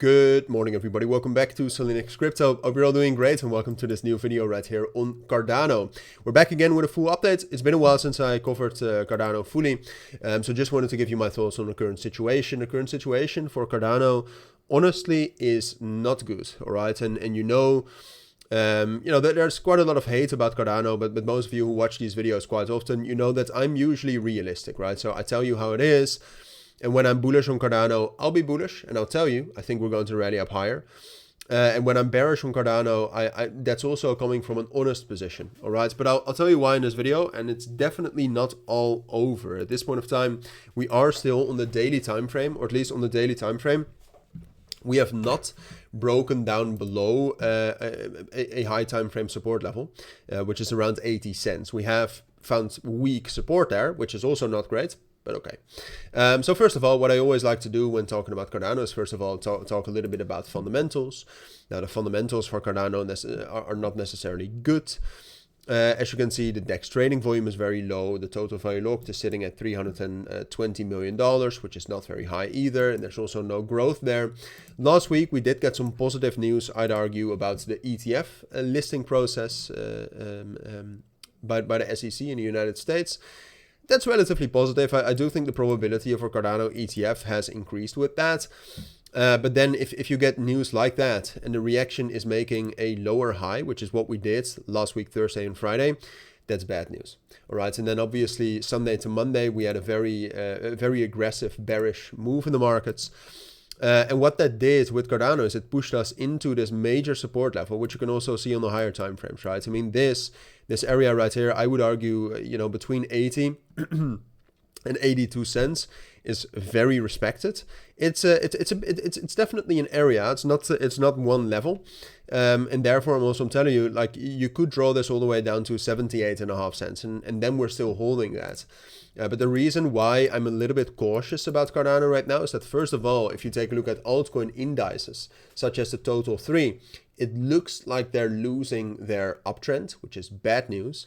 Good morning, everybody. Welcome back to cilinixfxcapital. Hope you're all doing great and welcome to this new video right here on Cardano. We're back again with a full update. It's been a while since I covered Cardano fully, so just wanted to give you my thoughts on the current situation. The current situation for Cardano, honestly, is not good. All right, and you know, there's quite a lot of hate about Cardano, but most of you who watch these videos quite often, you know that I'm usually realistic, right? So I tell you how it is. And when I'm bullish on Cardano, I'll be bullish and I'll tell you, I think we're going to rally up higher. And when I'm bearish on Cardano, that's also coming from an honest position, all right? But I'll tell you why in this video, and it's definitely not all over. At this point of time, we are still on the daily time frame, or at least on the daily time frame. We have not broken down below a high time frame support level, which is around 80 cents. We have found weak support there, which is also not great. But okay. So first of all, what I always like to do when talking about Cardano is first of all talk a little bit about fundamentals. Now the fundamentals for Cardano are not necessarily good. As you can see, the DEX trading volume is very low. The total value locked is sitting at $320 million, which is not very high either. And there's also no growth there. Last week, we did get some positive news, I'd argue, about the ETF listing process by the SEC in the United States. That's relatively positive. I do think the probability of a Cardano ETF has increased with that. But then if you get news like that and the reaction is making a lower high, which is what we did last week, Thursday and Friday, that's bad news. All right. And then obviously Sunday to Monday, we had a very aggressive bearish move in the markets. And what that did with Cardano is it pushed us into this major support level, which you can also see on the higher time frames, right? I mean, this area right here, I would argue, between 80 and 82 cents is very respected. It's definitely an area. It's not one level, and therefore I'm telling you, like, you could draw this all the way down to 78.5 cents, and then we're still holding that. But the reason why I'm a little bit cautious about Cardano right now is that, first of all, if you take a look at altcoin indices, such as the Total 3, it looks like they're losing their uptrend, which is bad news.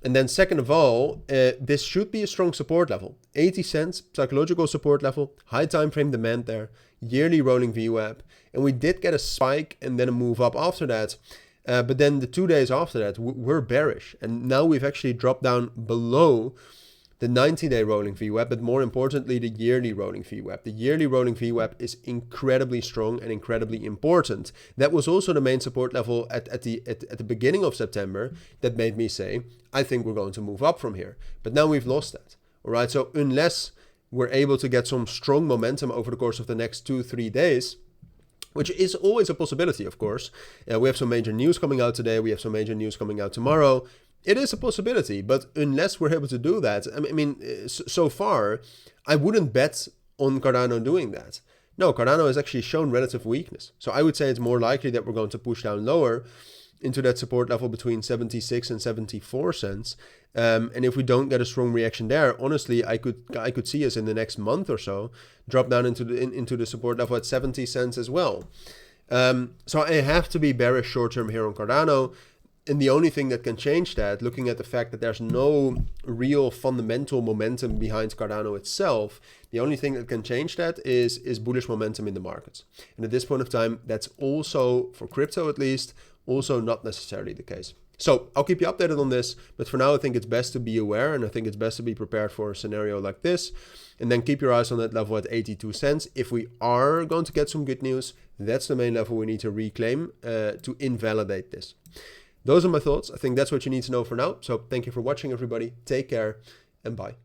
And then second of all, this should be a strong support level. 80 cents, psychological support level, high time frame demand there, yearly rolling VWAP. And we did get a spike and then a move up after that. But then the 2 days after that, we're bearish. And now we've actually dropped down below the 90-day rolling VWAP, but more importantly, the yearly rolling VWAP. The yearly rolling VWAP is incredibly strong and incredibly important. That was also the main support level at the beginning of September that made me say, I think we're going to move up from here. But now we've lost that. All right, so unless we're able to get some strong momentum over the course of the next 2-3 days, which is always a possibility, of course. We have some major news coming out today. We have some major news coming out tomorrow. It is a possibility, but unless we're able to do that, I mean, so far, I wouldn't bet on Cardano doing that. No, Cardano has actually shown relative weakness. So I would say it's more likely that we're going to push down lower into that support level between 76 and 74 cents. And if we don't get a strong reaction there, honestly, I could see us in the next month or so drop down into the support level at 70 cents as well. So I have to be bearish short term here on Cardano. And the only thing that can change that, looking at the fact that there's no real fundamental momentum behind Cardano itself, the only thing that can change that is bullish momentum in the markets. And at this point of time, that's also, for crypto at least, also not necessarily the case. So I'll keep you updated on this, but for now I think it's best to be aware, and I think it's best to be prepared for a scenario like this, and then keep your eyes on that level at 82 cents. If we are going to get some good news, that's the main level we need to reclaim to invalidate this. Those are my thoughts. I think that's what you need to know for now. So thank you for watching, everybody. Take care and bye.